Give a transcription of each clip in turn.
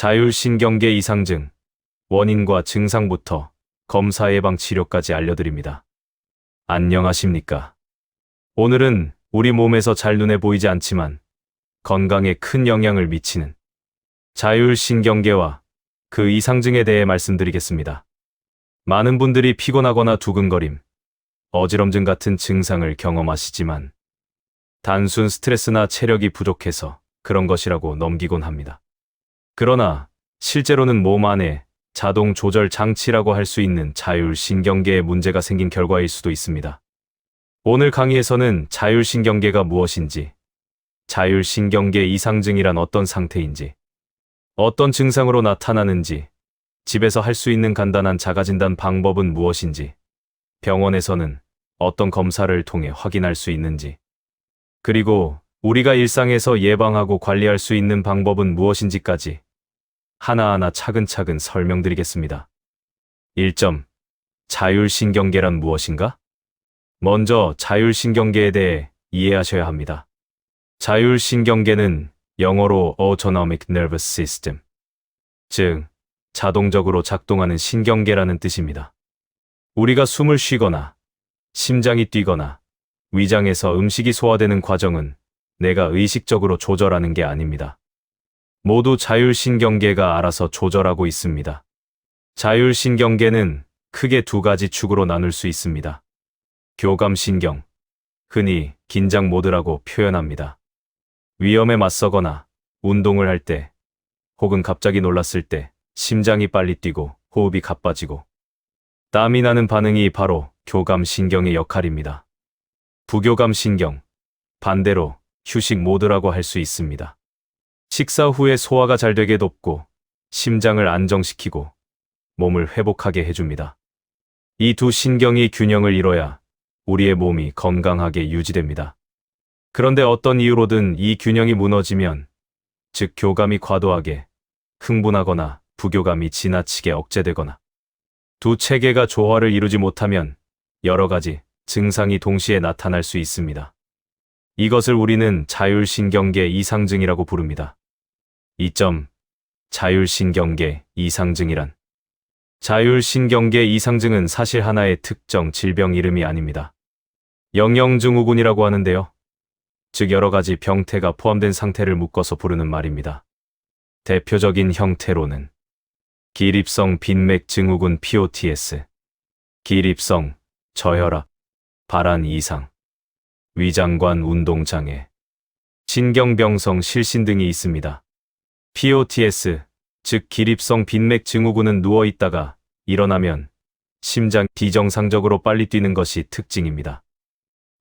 자율신경계 이상증, 원인과 증상부터 검사 예방 치료까지 알려드립니다. 안녕하십니까? 오늘은 우리 몸에서 잘 눈에 보이지 않지만 건강에 큰 영향을 미치는 자율신경계와 그 이상증에 대해 말씀드리겠습니다. 많은 분들이 피곤하거나 두근거림, 어지럼증 같은 증상을 경험하시지만 단순 스트레스나 체력이 부족해서 그런 것이라고 넘기곤 합니다. 그러나 실제로는 몸 안에 자동 조절 장치라고 할 수 있는 자율신경계에 문제가 생긴 결과일 수도 있습니다. 오늘 강의에서는 자율신경계가 무엇인지, 자율신경계 이상증이란 어떤 상태인지, 어떤 증상으로 나타나는지, 집에서 할 수 있는 간단한 자가진단 방법은 무엇인지, 병원에서는 어떤 검사를 통해 확인할 수 있는지, 그리고 우리가 일상에서 예방하고 관리할 수 있는 방법은 무엇인지까지 하나하나 차근차근 설명드리겠습니다. 1점. 자율신경계란 무엇인가? 먼저 자율신경계에 대해 이해하셔야 합니다. 자율신경계는 영어로 Autonomic Nervous System, 즉 자동적으로 작동하는 신경계라는 뜻입니다. 우리가 숨을 쉬거나 심장이 뛰거나 위장에서 음식이 소화되는 과정은 내가 의식적으로 조절하는 게 아닙니다. 모두 자율신경계가 알아서 조절하고 있습니다. 자율신경계는 크게 두 가지 축으로 나눌 수 있습니다. 교감신경, 흔히 긴장 모드라고 표현합니다. 위험에 맞서거나 운동을 할 때, 혹은 갑자기 놀랐을 때 심장이 빨리 뛰고 호흡이 가빠지고 땀이 나는 반응이 바로 교감신경의 역할입니다. 부교감신경, 반대로 휴식 모드라고 할 수 있습니다. 식사 후에 소화가 잘 되게 돕고 심장을 안정시키고 몸을 회복하게 해줍니다. 이 두 신경이 균형을 이뤄야 우리의 몸이 건강하게 유지됩니다. 그런데 어떤 이유로든 이 균형이 무너지면, 즉 교감이 과도하게 흥분하거나 부교감이 지나치게 억제되거나 두 체계가 조화를 이루지 못하면 여러 가지 증상이 동시에 나타날 수 있습니다. 이것을 우리는 자율신경계 이상증이라고 부릅니다. 2점. 자율신경계 이상증이란, 자율신경계 이상증은 사실 하나의 특정 질병 이름이 아닙니다. 영영증후군이라고 하는데요. 즉 여러 가지 병태가 포함된 상태를 묶어서 부르는 말입니다. 대표적인 형태로는 기립성 빈맥증후군 POTS, 기립성 저혈압, 발한 이상, 위장관 운동장애, 신경병성 실신 등이 있습니다. POTS, 즉 기립성 빈맥증후군은 누워있다가 일어나면 심장이 비정상적으로 빨리 뛰는 것이 특징입니다.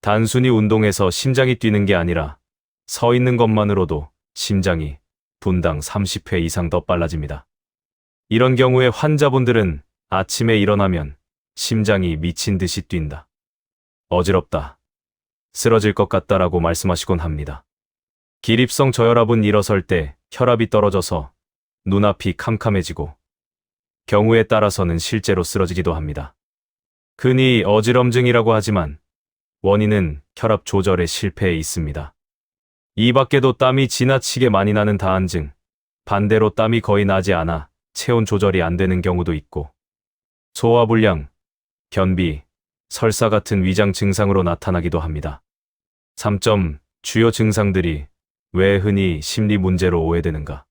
단순히 운동해서 심장이 뛰는 게 아니라 서 있는 것만으로도 심장이 분당 30회 이상 더 빨라집니다. 이런 경우에 환자분들은 아침에 일어나면 심장이 미친 듯이 뛴다, 어지럽다, 쓰러질 것 같다라고 말씀하시곤 합니다. 기립성 저혈압은 일어설 때 혈압이 떨어져서 눈앞이 캄캄해지고 경우에 따라서는 실제로 쓰러지기도 합니다. 흔히 어지럼증이라고 하지만 원인은 혈압 조절의 실패에 있습니다. 이 밖에도 땀이 지나치게 많이 나는 다한증, 반대로 땀이 거의 나지 않아 체온 조절이 안 되는 경우도 있고, 소화불량, 변비, 설사 같은 위장 증상으로 나타나기도 합니다. 3점. 주요 증상들이 왜 흔히 심리 문제로 오해되는가?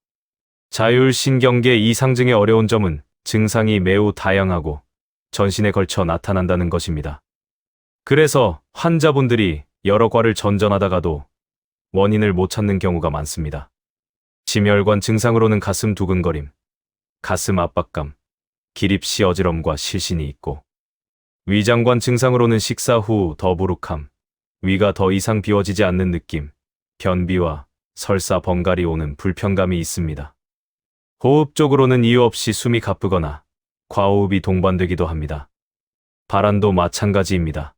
자율신경계 이상증의 어려운 점은 증상이 매우 다양하고 전신에 걸쳐 나타난다는 것입니다. 그래서 환자분들이 여러 과를 전전하다가도 원인을 못 찾는 경우가 많습니다. 심혈관 증상으로는 가슴 두근거림, 가슴 압박감, 기립시 어지럼과 실신이 있고, 위장관 증상으로는 식사 후 더부룩함, 위가 더 이상 비워지지 않는 느낌, 변비와 설사 번갈이 오는 불편감이 있습니다. 호흡 쪽으로는 이유 없이 숨이 가쁘거나 과호흡이 동반되기도 합니다. 발한도 마찬가지입니다.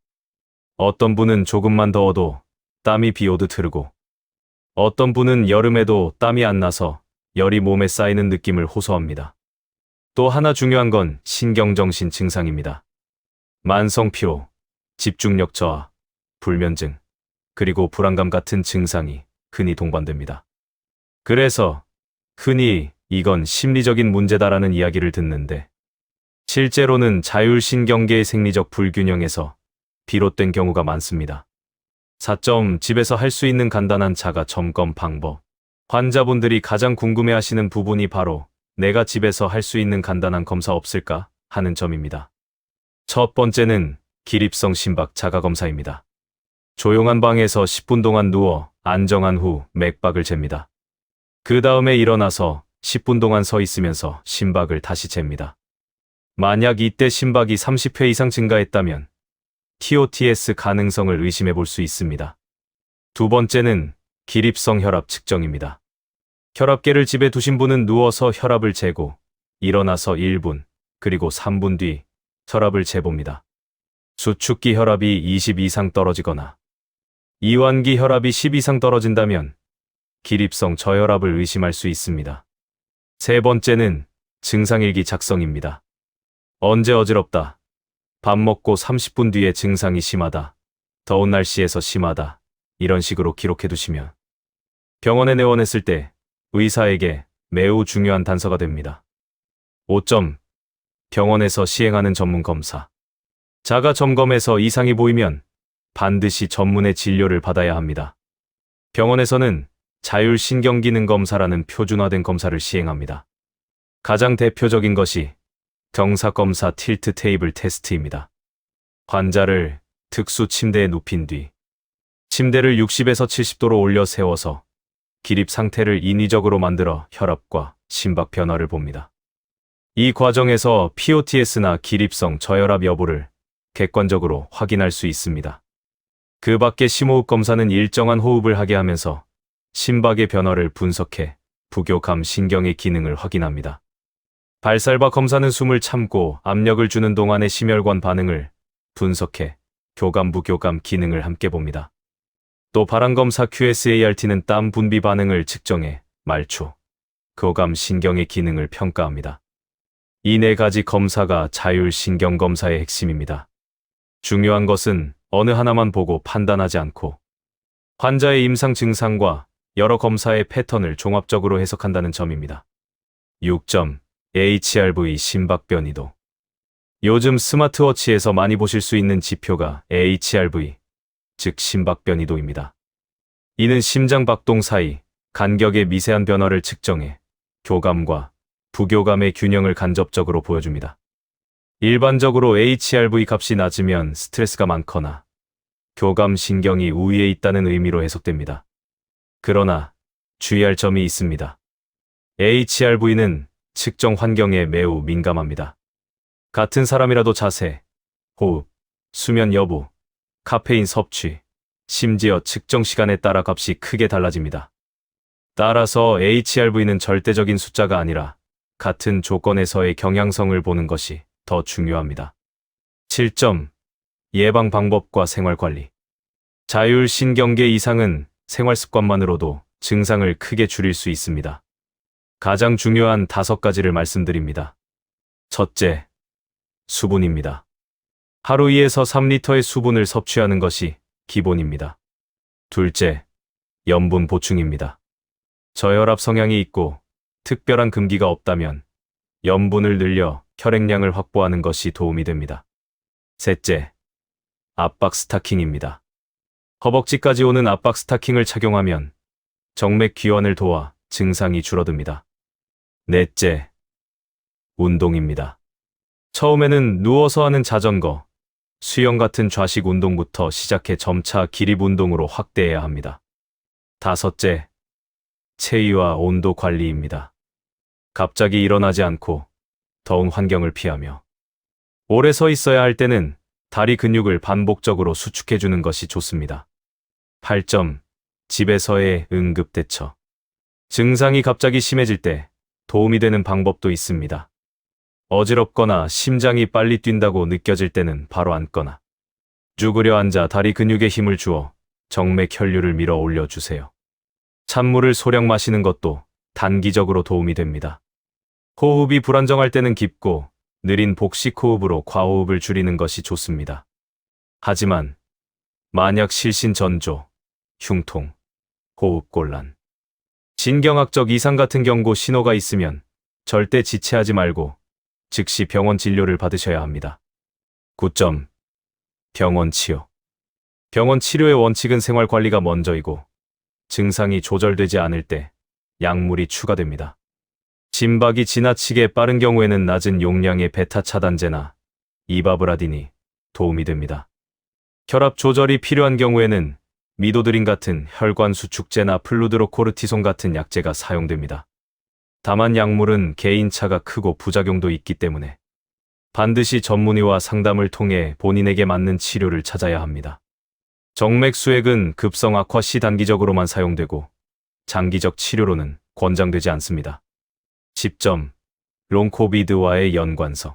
어떤 분은 조금만 더워도 땀이 비오듯 흐르고, 어떤 분은 여름에도 땀이 안 나서 열이 몸에 쌓이는 느낌을 호소합니다. 또 하나 중요한 건 신경정신 증상입니다. 만성 피로, 집중력 저하, 불면증, 그리고 불안감 같은 증상이 흔히 동반됩니다. 그래서 흔히 이건 심리적인 문제다라는 이야기를 듣는데 실제로는 자율신경계의 생리적 불균형에서 비롯된 경우가 많습니다. 4점 집에서 할 수 있는 간단한 자가 점검 방법. 환자분들이 가장 궁금해하시는 부분이 바로 내가 집에서 할 수 있는 간단한 검사 없을까 하는 점입니다. 첫 번째는 기립성 심박 자가검사입니다. 조용한 방에서 10분 동안 누워 안정한 후 맥박을 잽니다. 그 다음에 일어나서 10분 동안 서 있으면서 심박을 다시 잽니다. 만약 이때 심박이 30회 이상 증가했다면 TOTS 가능성을 의심해 볼 수 있습니다. 두 번째는 기립성 혈압 측정입니다. 혈압계를 집에 두신 분은 누워서 혈압을 재고 일어나서 1분, 그리고 3분 뒤 혈압을 재봅니다. 수축기 혈압이 20 이상 떨어지거나 이완기 혈압이 10 이상 떨어진다면 기립성 저혈압을 의심할 수 있습니다. 세 번째는 증상일기 작성입니다. 언제 어지럽다. 밥 먹고 30분 뒤에 증상이 심하다. 더운 날씨에서 심하다. 이런 식으로 기록해 두시면 병원에 내원했을 때 의사에게 매우 중요한 단서가 됩니다. 5점. 병원에서 시행하는 전문 검사. 자가 점검에서 이상이 보이면 반드시 전문의 진료를 받아야 합니다. 병원에서는 자율신경기능 검사라는 표준화된 검사를 시행합니다. 가장 대표적인 것이 경사검사 틸트 테이블 테스트입니다. 환자를 특수 침대에 눕힌 뒤 침대를 60에서 70도로 올려 세워서 기립 상태를 인위적으로 만들어 혈압과 심박 변화를 봅니다. 이 과정에서 POTS나 기립성 저혈압 여부를 객관적으로 확인할 수 있습니다. 그 밖에 심호흡 검사는 일정한 호흡을 하게 하면서 심박의 변화를 분석해 부교감 신경의 기능을 확인합니다. 발살바 검사는 숨을 참고 압력을 주는 동안의 심혈관 반응을 분석해 교감 부교감 기능을 함께 봅니다. 또 발환검사 QSART는 땀 분비 반응을 측정해 말초, 교감 신경의 기능을 평가합니다. 이 네 가지 검사가 자율신경검사의 핵심입니다. 중요한 것은 어느 하나만 보고 판단하지 않고 환자의 임상 증상과 여러 검사의 패턴을 종합적으로 해석한다는 점입니다. 6점. HRV 심박 변이도. 요즘 스마트워치에서 많이 보실 수 있는 지표가 HRV, 즉 심박 변이도입니다. 이는 심장 박동 사이 간격의 미세한 변화를 측정해 교감과 부교감의 균형을 간접적으로 보여줍니다. 일반적으로 HRV 값이 낮으면 스트레스가 많거나 교감 신경이 우위에 있다는 의미로 해석됩니다. 그러나 주의할 점이 있습니다. HRV는 측정 환경에 매우 민감합니다. 같은 사람이라도 자세, 호흡, 수면 여부, 카페인 섭취, 심지어 측정 시간에 따라 값이 크게 달라집니다. 따라서 HRV는 절대적인 숫자가 아니라 같은 조건에서의 경향성을 보는 것이 더 중요합니다. 7점. 예방 방법과 생활관리. 자율신경계 이상은 생활습관만으로도 증상을 크게 줄일 수 있습니다. 가장 중요한 5가지를 말씀드립니다. 첫째, 수분입니다. 하루 2에서 3리터의 수분을 섭취하는 것이 기본입니다. 둘째, 염분 보충입니다. 저혈압 성향이 있고 특별한 금기가 없다면 염분을 늘려 혈액량을 확보하는 것이 도움이 됩니다. 셋째, 압박 스타킹입니다. 허벅지까지 오는 압박 스타킹을 착용하면 정맥 기원을 도와 증상이 줄어듭니다. 넷째, 운동입니다. 처음에는 누워서 하는 자전거, 수영 같은 좌식 운동부터 시작해 점차 기립 운동으로 확대해야 합니다. 다섯째, 체위와 온도 관리입니다. 갑자기 일어나지 않고 더운 환경을 피하며 오래 서 있어야 할 때는 다리 근육을 반복적으로 수축해주는 것이 좋습니다. 8점. 집에서의 응급 대처. 증상이 갑자기 심해질 때 도움이 되는 방법도 있습니다. 어지럽거나 심장이 빨리 뛴다고 느껴질 때는 바로 앉거나 쭈그려 앉아 다리 근육에 힘을 주어 정맥 혈류를 밀어 올려주세요. 찬물을 소량 마시는 것도 단기적으로 도움이 됩니다. 호흡이 불안정할 때는 깊고 느린 복식 호흡으로 과호흡을 줄이는 것이 좋습니다. 하지만 만약 실신 전조, 흉통, 호흡곤란, 진경학적 이상 같은 경고 신호가 있으면 절대 지체하지 말고 즉시 병원 진료를 받으셔야 합니다. 9점. 병원 치료. 병원 치료의 원칙은 생활 관리가 먼저이고 증상이 조절되지 않을 때 약물이 추가됩니다. 심박이 지나치게 빠른 경우에는 낮은 용량의 베타 차단제나 이바브라딘이 도움이 됩니다. 혈압 조절이 필요한 경우에는 미도드린 같은 혈관 수축제나 플루드로코르티손 같은 약제가 사용됩니다. 다만 약물은 개인차가 크고 부작용도 있기 때문에 반드시 전문의와 상담을 통해 본인에게 맞는 치료를 찾아야 합니다. 정맥수액은 급성 악화 시 단기적으로만 사용되고 장기적 치료로는 권장되지 않습니다. 10점. 롱코비드와의 연관성.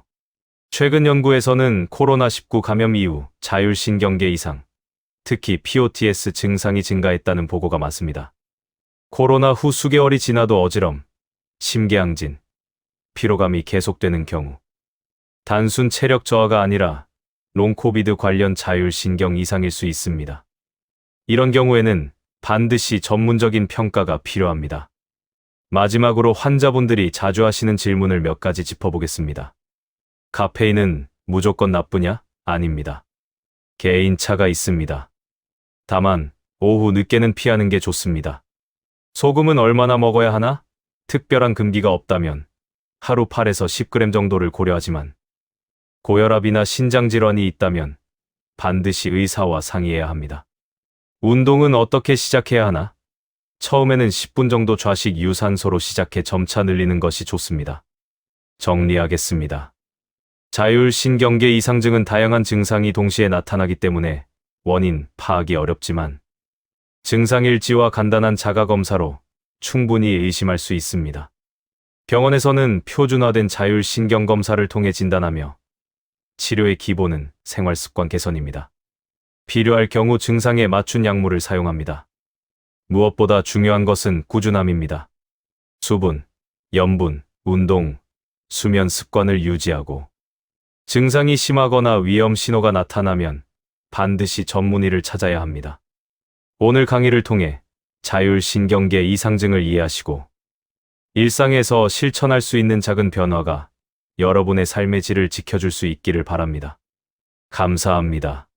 최근 연구에서는 코로나19 감염 이후 자율신경계 이상, 특히 POTS 증상이 증가했다는 보고가 많습니다. 코로나 후 수개월이 지나도 어지럼, 심계항진, 피로감이 계속되는 경우, 단순 체력 저하가 아니라 롱코비드 관련 자율신경 이상일 수 있습니다. 이런 경우에는 반드시 전문적인 평가가 필요합니다. 마지막으로 환자분들이 자주 하시는 질문을 몇 가지 짚어보겠습니다. 카페인은 무조건 나쁘냐? 아닙니다. 개인차가 있습니다. 다만 오후 늦게는 피하는 게 좋습니다. 소금은 얼마나 먹어야 하나? 특별한 금기가 없다면 하루 8에서 10g 정도를 고려하지만 고혈압이나 신장질환이 있다면 반드시 의사와 상의해야 합니다. 운동은 어떻게 시작해야 하나? 처음에는 10분 정도 좌식 유산소로 시작해 점차 늘리는 것이 좋습니다. 정리하겠습니다. 자율신경계 이상증은 다양한 증상이 동시에 나타나기 때문에 원인 파악이 어렵지만 증상일지와 간단한 자가검사로 충분히 의심할 수 있습니다. 병원에서는 표준화된 자율신경검사를 통해 진단하며 치료의 기본은 생활습관 개선입니다. 필요할 경우 증상에 맞춘 약물을 사용합니다. 무엇보다 중요한 것은 꾸준함입니다. 수분, 염분, 운동, 수면 습관을 유지하고 증상이 심하거나 위험 신호가 나타나면 반드시 전문의를 찾아야 합니다. 오늘 강의를 통해 자율신경계 이상증을 이해하시고 일상에서 실천할 수 있는 작은 변화가 여러분의 삶의 질을 지켜줄 수 있기를 바랍니다. 감사합니다.